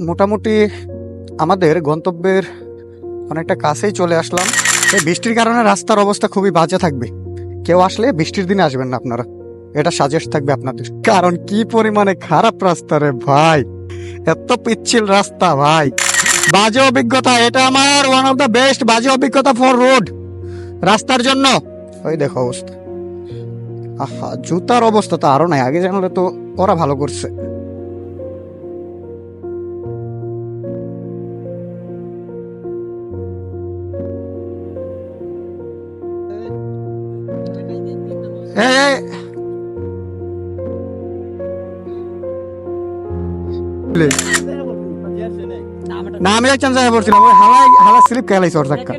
মোটামুটি আমাদের গন্তব্যের অনেকটা কাছেই চলে আসলাম। এই বৃষ্টির কারণে রাস্তার অবস্থা খুবই বাজে থাকবে। কেউ আসলে বৃষ্টির দিনে আসবেন না আপনারা, এটা সাজেস্ট থাকবে আপনাদের। কারণ কি পরিমাণে খারাপ রাস্তা রে ভাই, এত পিচ্ছিল রাস্তা ভাই, বাজে অভিজ্ঞতা। এটা আমার ওয়ান অফ দ্য বেস্ট বাজে অভিজ্ঞতা ফর রোড, রাস্তার জন্য। ওই দেখো অবস্থা, আহা জুতার অবস্থা তো আরো নাই, আগে জানলে তো ওরা ভালো করছে। এই, এই, না আমি একজন জায়গায় পড়ছিলাম, ওই হাওয়ায় হাওয়া স্লিপ খেলাইছে ওর ধাক্কা,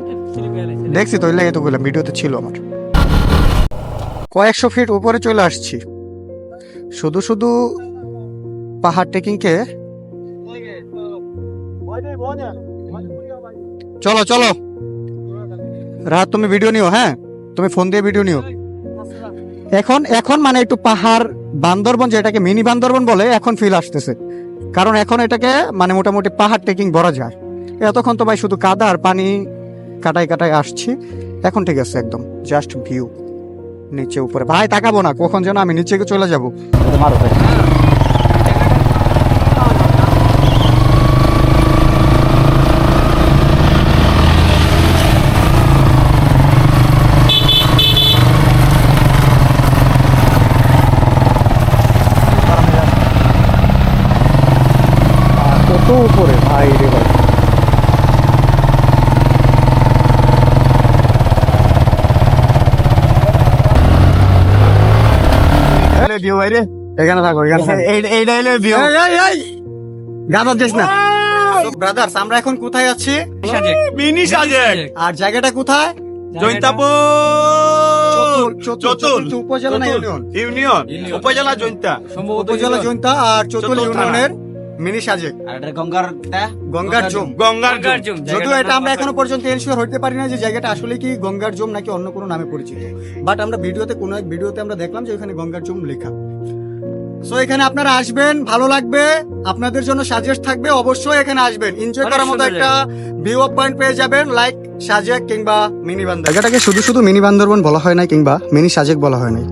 দেখছি তো, ওই লাগে তো বললাম, ভিডিওতে ছিল আমার। কয়েকশো ফিট উপরে চলে আসছি, শুধু শুধু পাহাড় ট্রেকিং কে। চলো চলো রাত, তুমি ভিডিও নিও, হ্যাঁ তুমি ফোন দিয়ে ভিডিও নিও। এখন এখন মানে একটু পাহাড় বান্দরবন, যেটাকে মিনি বান্দরবন বলে, এখন ফিল আসতেছে। কারণ এখন এটাকে মানে মোটামুটি পাহাড় ট্রেকিং বলা যায়। এতক্ষণ তো ভাই শুধু কাদা আর পানি কাটাই কাটাই আসছি, এখন ঠিক আছে একদম জাস্ট ভিউ। নিচে উপরে ভাই তাকাবো না, কখন যেন আমি নিচে চলে যাবো। মারো ভাই। কত উপরে ভাই রে ভাই, ভিউ ভাই রে, এখানে থাকো, এইটা হলো ভিউ। গাদা দিস না ব্রাদার্স। আমরা এখন কোথায় আছি? মিনি সাজেক। আর জায়গাটা কোথায়? জৈন্তাপুর চতুল উপজেলা না ইউনিয়ন? ইউনিয়ন উপজেলা জৈন্তা, উপজেলা জৈন্তা আর চতুল ইউনিয়নের মিনি সাজেক, গঙ্গার জুম। যদিও এটা আমরা এখনো পর্যন্ত এনশিওর হতে পারি না যে জায়গাটা আসলে কি গঙ্গার জুম নাকি অন্য কোনো নামে পরিচিত, বাট আমরা ভিডিওতে কোনো এক ভিডিওতে আমরা দেখলাম যে ওখানে গঙ্গার জুম লেখা। সো এখানে আপনারা আসবেন, ভালো লাগবে, আপনাদের জন্য সাজেস্ট থাকবে, অবশ্যই এখানে আসবেন, এনজয় করার মতো একটা ভিউ অফ পয়েন্ট পেয়ে যাবেন, লাইক সাজেক কিংবা মিনি বান্দরবন। জায়গাটাকে শুধু শুধু মিনি বান্দরবন বলা হয় না কিংবা মিনি সাজেক বলা হয় নাই,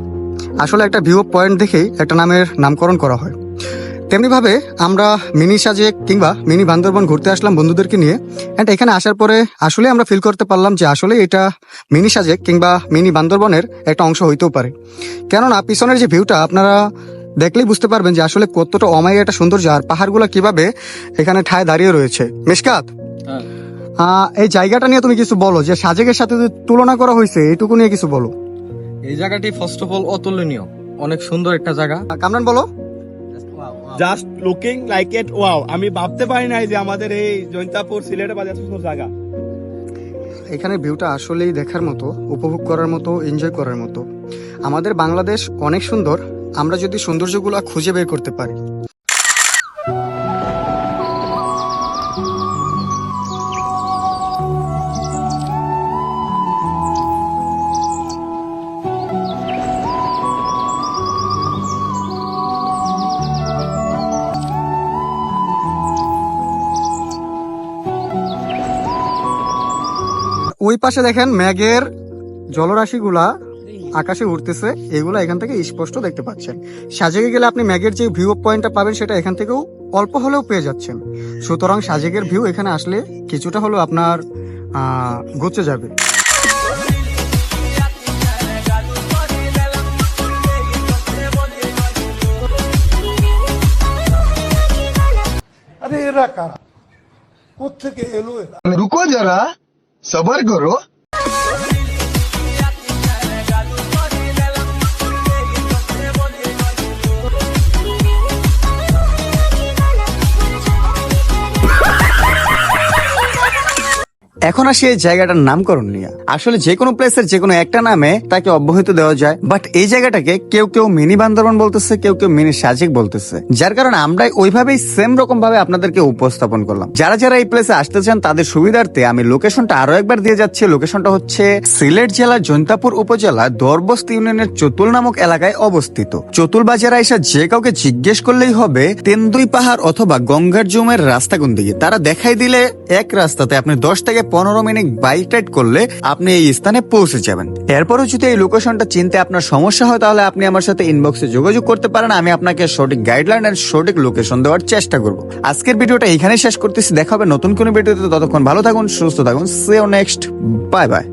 আসলে একটা ভিউ অফ পয়েন্ট দেখেই একটা নামের নামকরণ করা হয়। তেমনিভাবে আমরা মিনি সাজেক কিংবা মিনি বান্দরবন ঘুরতে আসলাম বন্ধুদেরকে নিয়ে, অ্যান্ড এখানে আসার পরে আসলে আমরা ফিল করতে পারলাম যে আসলে এটা মিনি সাজেক কিংবা মিনি বান্দরবনের একটা অংশ হইতেও পারে। কেননা পিছনের যে ভিউটা আপনারা দেখলেই বুঝতে পারবেন যে আসলে কতটা অমায়িক একটা সৌন্দর্য, আর পাহাড়গুলো কিভাবে এখানে ঠায় দাঁড়িয়ে রয়েছে। মিশকাত, এই জায়গাটা নিয়ে তুমি কিছু বলো, যে সাজেকের সাথে যে তুলনা করা হয়েছে এইটুকু নিয়ে কিছু বলো। এই জায়গাটি ফার্স্ট অফ অল অতুলনীয়, অনেক সুন্দর একটা জায়গা। কামরান বলো। Just looking like it wow. আমি ভাবতে পারি নাই যে আমাদের এই জৈন্তাপুর সিলেটে বাজার সুন্দর জায়গা। এখানে ভিউটা আসলেই দেখার মতো, উপভোগ করার মতো, এনজয় করার মতো। আমাদের বাংলাদেশ অনেক সুন্দর, আমরা যদি সৌন্দর্যগুলো খুঁজে বের করতে পারি। ওই পাশে দেখেন মেঘের জলরাশিগুলা আকাশে উঠতেছে, এগুলো এখান থেকে স্পষ্ট দেখতে পাচ্ছেন। সাজেকে গেলে আপনি মেঘের যে ভিউ পয়েন্টটা পাবেন সেটা এখান থেকেও অল্প হলেও পেয়ে যাচ্ছেন। সুতরাং সাজেকের ভিউ এখানে আসলে কিছুটা হলেও আপনার ঘুচে যাবে। আরে এরা কারা, কোত্থেকে এলো এরা? रुको जरा सबर करो। এখন আসি এই জায়গাটার নামকরণ নিয়ে। আসলে যে কোনো প্লেসের যে কোনো একটা নামে তাকে অব্যাহত দেওয়া যায়, বাট এই জায়গাটাকে কেউ কেউ মিনি বান্দরবান বলতেছে, কেউ কেউ মিনি সাজেক বলতেছে, যার কারণে আমরা ওইভাবেই সেম রকম ভাবে আপনাদেরকে উপস্থাপন করলাম। যারা যারা এই প্লেসে আসতে চান তাদের সুবিধার্থে আমি লোকেশনটা আরো একবার দিয়ে যাচ্ছি। লোকেশনটা হচ্ছে সিলেট জেলার জৈন্তাপুর উপজেলা দরবস্তি ইউনিয়নের চতুল নামক এলাকায় অবস্থিত। চতুল বাজারে এসে যে কাউকে জিজ্ঞেস করলেই হবে তেন্দুই পাহাড় অথবা গঙ্গার জমের রাস্তা কোন দিকে, তারা দেখাই দিলে এক রাস্তাতে আপনি 10 থেকে 15 মিনিট বাইক রাইড করলে আপনি এই স্থানে পৌঁছে যাবেন। এরপরও যদি এই লোকেশনটা চিনতে আপনার সমস্যা হয় তাহলে আপনি আমার সাথে ইনবক্সে যোগাযোগ করতে পারেন, আমি আপনাকে সঠিক গাইডলাইন এন্ড সঠিক লোকেশন দেওয়ার চেষ্টা করব। আজকের ভিডিওটা এখানে শেষ করতেছি, দেখা হবে নতুন কোনো ভিডিওতে। ততক্ষণ ভালো থাকুন, সুস্থ থাকুন, see you next, bye by.